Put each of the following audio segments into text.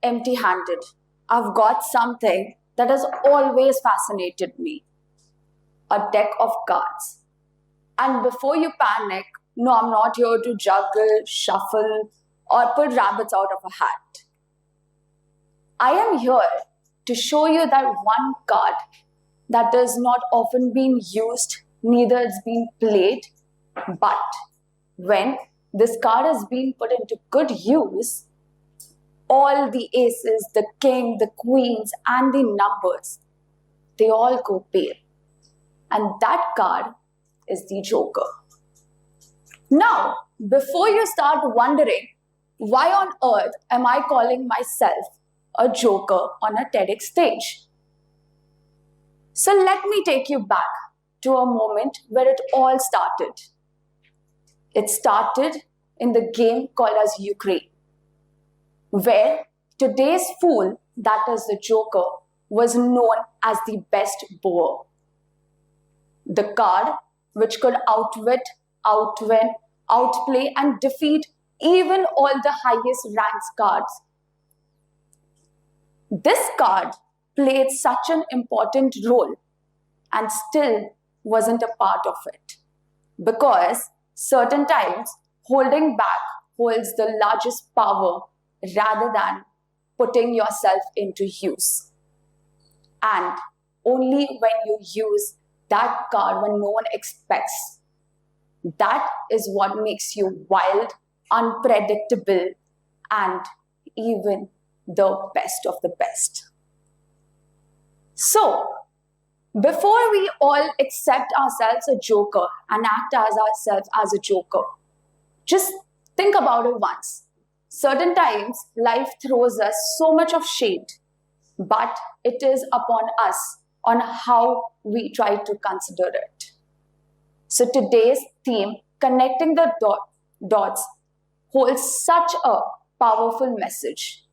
empty-handed. I've got something that has always fascinated me, a deck of cards. And before you panic, no, I'm not here to juggle, shuffle, or pull rabbits out of a hat. I am here to show you that one card that is not often being used, neither it's being played, but when this card is being put into good use, all the aces, the king, the queens, and the numbers, they all go pale. And that card is the Joker. Now, before you start wondering, why on earth am I calling myself a joker on a TEDx stage? So let me take you back to a moment where it all started. It started in the game called as Ukraine, where today's fool, that is the Joker, was known as the best boer. The card which could outwit, outwin, outplay, and defeat even all the highest ranked cards. This card played such an important role and still wasn't a part of it, because certain times holding back holds the largest power rather than putting yourself into use. And only when you use that card when no one expects, that is what makes you wild, unpredictable, and even the best of the best. So, before we all accept ourselves a joker and act as ourselves as a joker, just think about it once. Certain times, life throws us so much of shade, but it is upon us on how we try to consider it. So today's theme, connecting the dots, holds such a powerful message,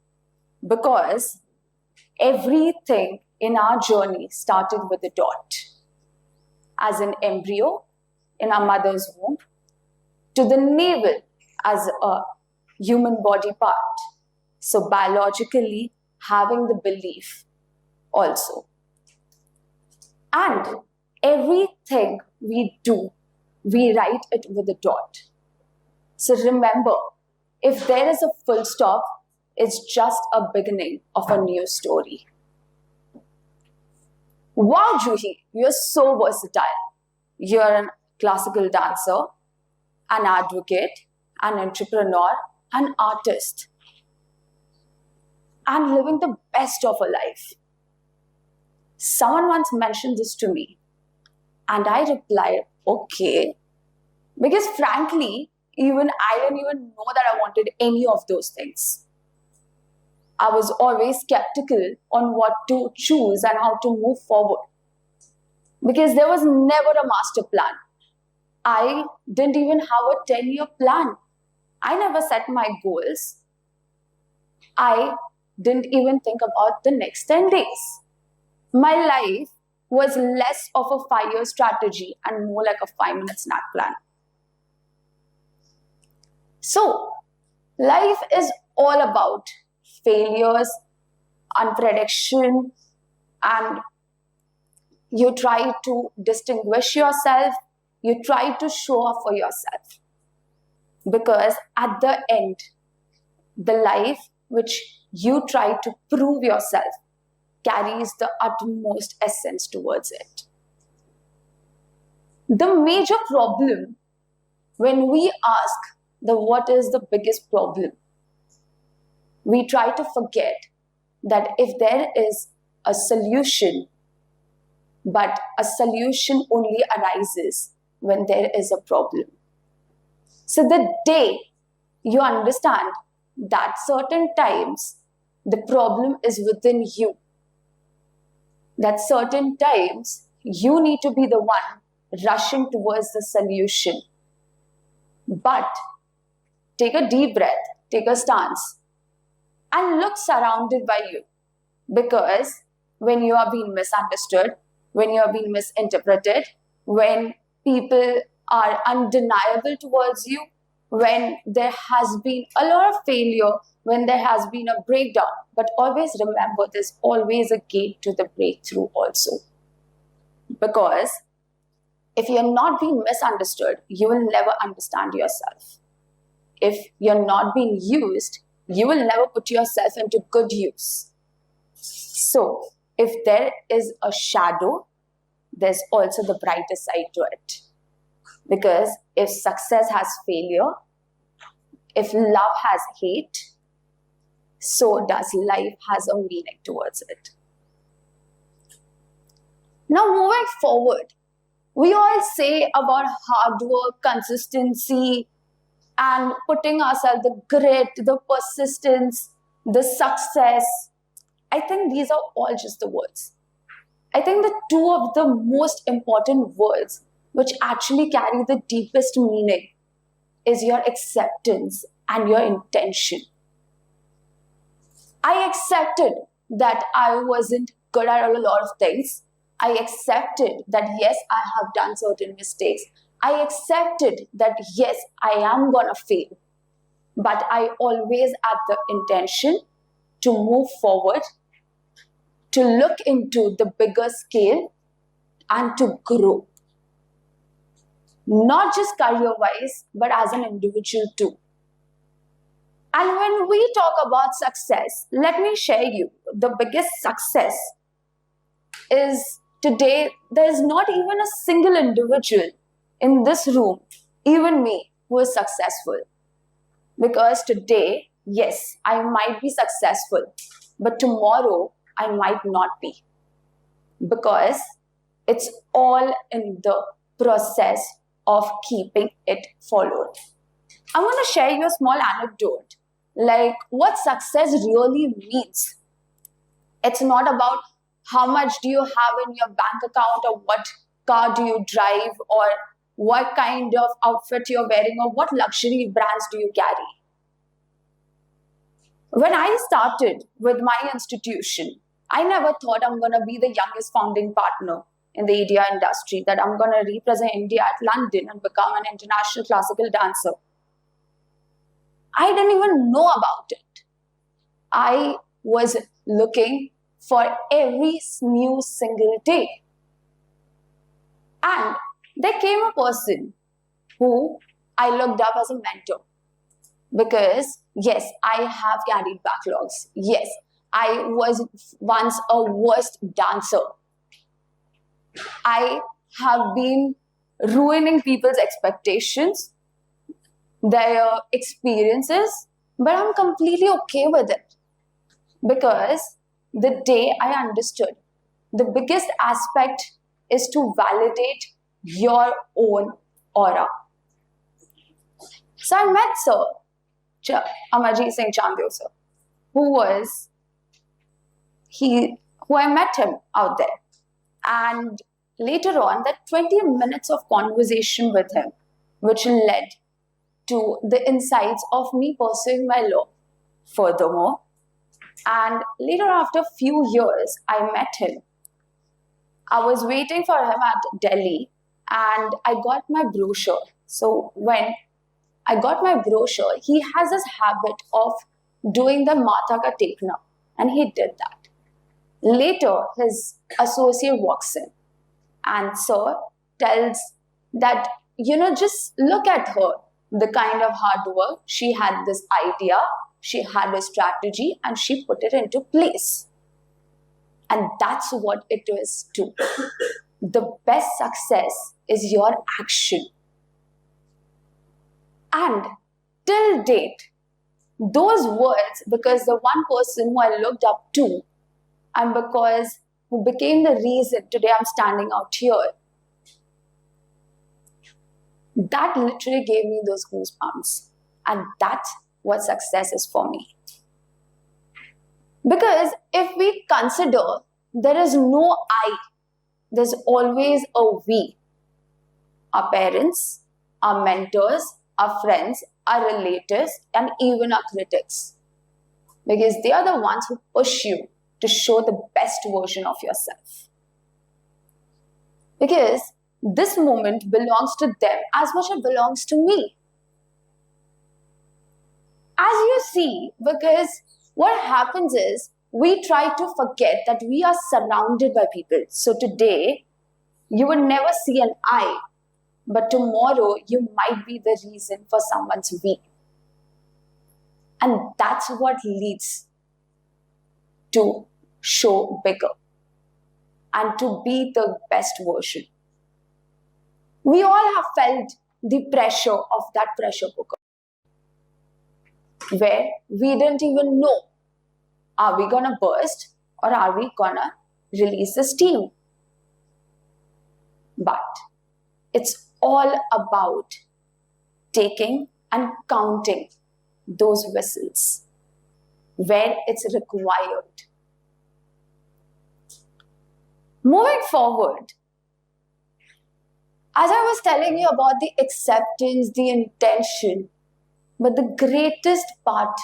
because everything in our journey started with a dot. As an embryo in our mother's womb, to the navel as a human body part. So biologically, having the belief also. And everything we do, we write it with a dot. So remember, if there is a full stop, it's just a beginning of a new story. Wow, Juhi, you're so versatile. You're a classical dancer, an advocate, an entrepreneur, an artist, and living the best of a life. Someone once mentioned this to me, and I replied, okay, because frankly, even I didn't even know that I wanted any of those things. I was always skeptical on what to choose and how to move forward, because there was never a master plan. I didn't even have a 10-year plan. I never set my goals. I didn't even think about the next 10 days. My life was less of a 5-year strategy and more like a 5-minute snack plan. So, life is all about failures, unprediction, and you try to distinguish yourself, you try to show off for yourself. Because at the end, the life which you try to prove yourself carries the utmost essence towards it. The major problem when we ask what is the biggest problem, we try to forget that if there is a solution, but a solution only arises when there is a problem. So the day you understand that certain times the problem is within you, that certain times you need to be the one rushing towards the solution. But take a deep breath, take a stance, and look surrounded by you. Because when you are being misunderstood, when you are being misinterpreted, when people are undeniable towards you, when there has been a lot of failure, when there has been a breakdown. But always remember, there's always a gate to the breakthrough also. Because if you're not being misunderstood, you will never understand yourself. If you're not being used, you will never put yourself into good use. So, if there is a shadow, there's also the brighter side to it. Because if success has failure, if love has hate, so does life has a meaning towards it. Now, moving forward, we all say about hard work, consistency, and putting ourselves, the grit, the persistence, the success. I think these are all just the words. I think the two of the most important words which actually carry the deepest meaning is your acceptance and your intention. I accepted that I wasn't good at a lot of things. I accepted that yes, I have done certain mistakes. I accepted that yes, I am gonna fail. But I always had the intention to move forward, to look into the bigger scale and to grow. Not just career-wise, but as an individual too. And when we talk about success, let me share you the biggest success is today, there's not even a single individual in this room, even me, who is successful. Because today, yes, I might be successful, but tomorrow I might not be. Because it's all in the process of keeping it followed. I'm going to share you a small anecdote, like what success really means. It's not about how much do you have in your bank account or what car do you drive or what kind of outfit you're wearing or what luxury brands do you carry. When I started with my institution, I never thought I'm going to be the youngest founding partner in the EDI industry, that I'm going to represent India at London and become an international classical dancer. I didn't even know about it. I was looking for every new single day. And there came a person who I looked up as a mentor. Because yes, I have carried backlogs. Yes, I was once a worst dancer. I have been ruining people's expectations, their experiences, but I'm completely okay with it. Because the day I understood the biggest aspect is to validate your own aura. So I met Sir Amarjeet Singh Chandeo sir, who I met him out there. And later on, that 20 minutes of conversation with him, which led to the insights of me pursuing my law furthermore. And later, after a few years, I met him. I was waiting for him at Delhi and I got my brochure. So when I got my brochure, he has this habit of doing the Matha Ka Tekna, and he did that. Later, his associate walks in and sir tells that, just look at her, the kind of hard work. She had this idea, she had a strategy, and she put it into place. And that's what it is too. The best success is your action. And till date, those words, because the one person who I looked up to, and because who became the reason today I'm standing out here, that literally gave me those goosebumps. And that's what success is for me. Because if we consider there is no I, there's always a we. Our parents, our mentors, our friends, our relatives, and even our critics. Because they are the ones who push you to show the best version of yourself. Because this moment belongs to them as much as it belongs to me. As you see, because what happens is we try to forget that we are surrounded by people. So today, you will never see an eye, but tomorrow you might be the reason for someone's week. And that's what leads to show bigger and to be the best version. We all have felt the pressure of that pressure cooker, where we didn't even know, are we gonna burst or are we gonna release the steam? But it's all about taking and counting those whistles where it's required. Moving forward, as I was telling you about the acceptance, the intention, but the greatest part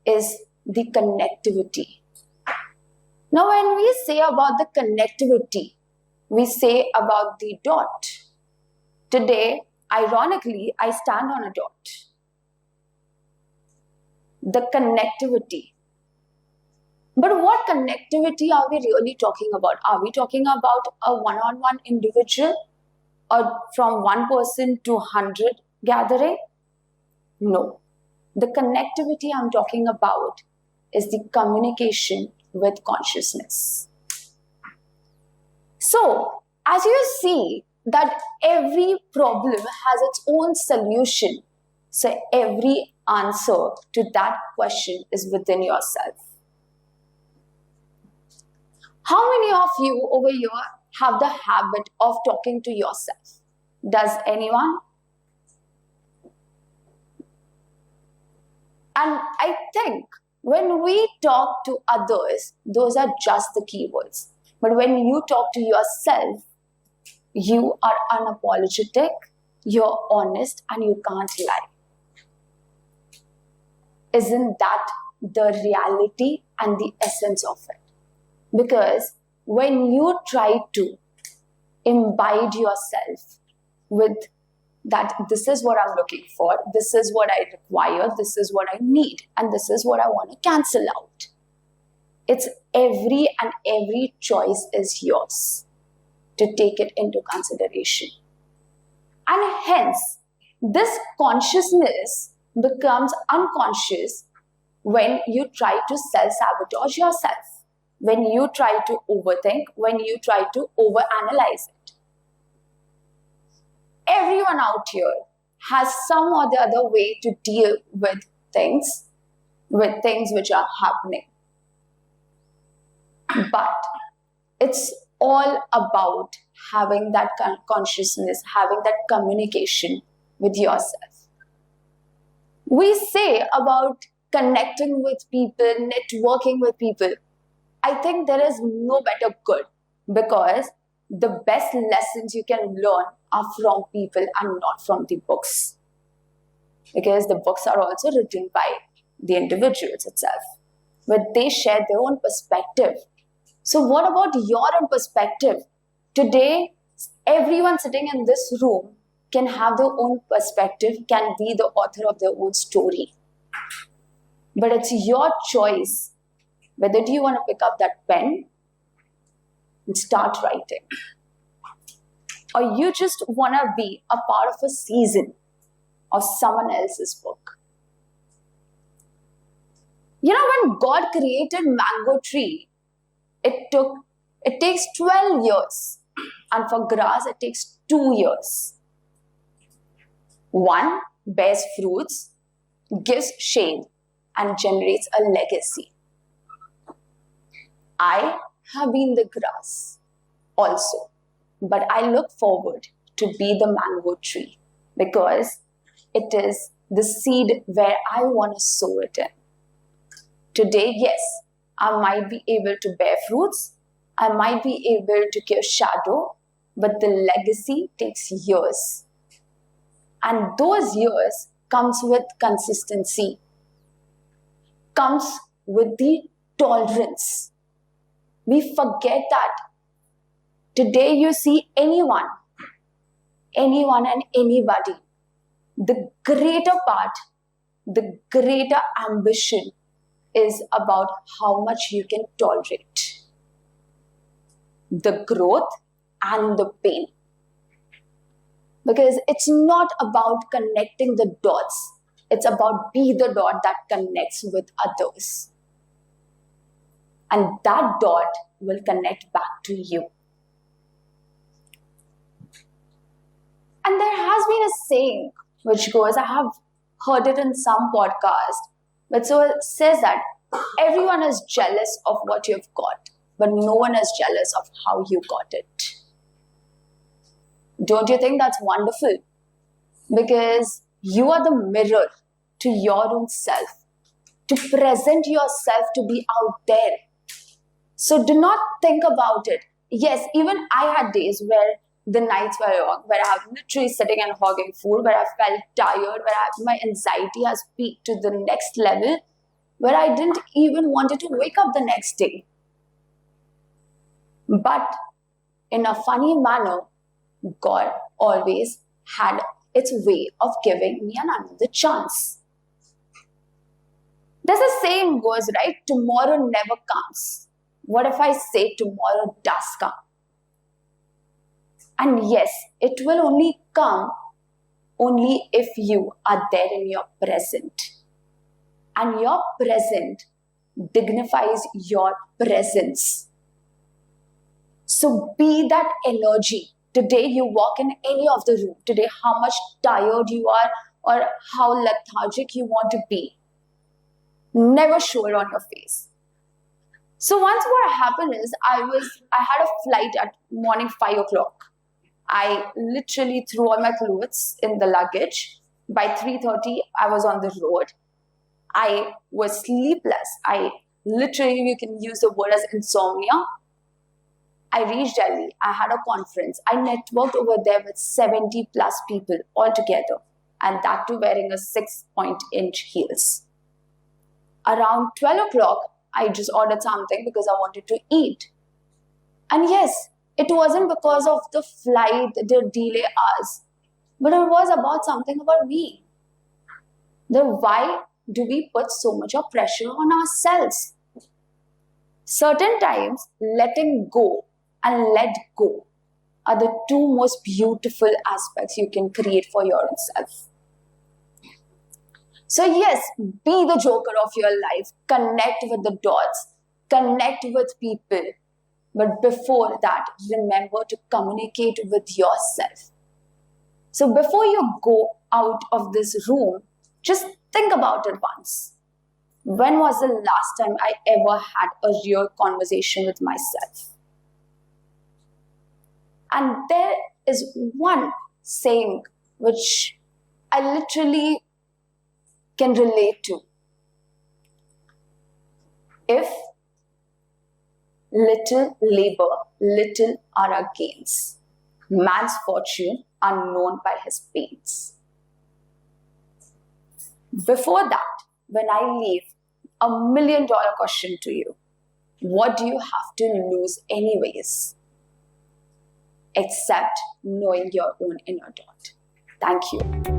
is the connectivity. Now, when we say about the connectivity, we say about the dot. Today, ironically, I stand on a dot. The connectivity. But what connectivity are we really talking about? Are we talking about a one-on-one individual or from one person to 100 gathering? No. The connectivity I'm talking about is the communication with consciousness. So, as you see that every problem has its own solution, so every answer to that question is within yourself. How many of you over here have the habit of talking to yourself? Does anyone? And I think when we talk to others, those are just the keywords. But when you talk to yourself, you are unapologetic, you're honest, and you can't lie. Isn't that the reality and the essence of it? Because when you try to imbibe yourself with that this is what I'm looking for, this is what I require, this is what I need, and this is what I want to cancel out. It's every choice is yours to take it into consideration. And hence, this consciousness becomes unconscious when you try to self-sabotage yourself, when you try to overthink, when you try to overanalyze it. Everyone out here has some or the other way to deal with things which are happening. But it's all about having that consciousness, having that communication with yourself. We say about connecting with people, networking with people. I think there is no better good, because the best lessons you can learn are from people and not from the books. Because the books are also written by the individuals itself, but they share their own perspective. So what about your own perspective? Today, everyone sitting in this room can have their own perspective, can be the author of their own story. But it's your choice. Whether do you want to pick up that pen and start writing, or you just want to be a part of a season of someone else's book. You know, when God created mango tree, it takes 12 years, and for grass it takes 2 years. One bears fruits, gives shade, and generates a legacy. I have been the grass also, but I look forward to be the mango tree, because it is the seed where I want to sow it in. Today, yes, I might be able to bear fruits, I might be able to give shadow, but the legacy takes years. And those years comes with consistency, comes with the tolerance. We forget that. Today you see anyone and anybody. The greater part the greater ambition is about how much you can tolerate. The growth and the pain. Because it's not about connecting the dots. It's about be the dot that connects with others. And that dot will connect back to you. And there has been a saying which goes, I have heard it in some podcast, but so it says that everyone is jealous of what you've got, but no one is jealous of how you got it. Don't you think that's wonderful? Because you are the mirror to your own self, to present yourself to be out there. So do not think about it. Yes, even I had days where the nights were long, where I was literally sitting and hogging food, where I felt tired, where my anxiety has peaked to the next level, where I didn't even wanted to wake up the next day. But in a funny manner, God always had its way of giving me another chance. There's a saying goes, right? Tomorrow never comes. What if I say tomorrow does come? And yes, it will only come only if you are there in your present. And your present dignifies your presence. So be that energy. Today you walk in any of the room. Today how much tired you are or how lethargic you want to be. Never show it on your face. So once what happened is I had a flight at morning 5 o'clock. I literally threw all my clothes in the luggage. By 3:30, I was on the road. I was sleepless. I literally, you can use the word as insomnia. I reached Delhi. I had a conference. I networked over there with 70 plus people altogether. And that too wearing a 6-inch heels. Around 12 o'clock, I just ordered something because I wanted to eat. And yes, it wasn't because of the flight, the delay hours, but it was about something about me. Then why do we put so much of pressure on ourselves? Certain times, letting go and let go are the two most beautiful aspects you can create for yourself. So yes, be the joker of your life. Connect with the dots. Connect with people. But before that, remember to communicate with yourself. So before you go out of this room, just think about it once. When was the last time I ever had a real conversation with myself? And there is one saying which I literally can relate to. If little labor, little are our gains. Man's fortune unknown by his pains. Before that, when I leave, $1 million question to you. What do you have to lose anyways? Except knowing your own inner dot. Thank you.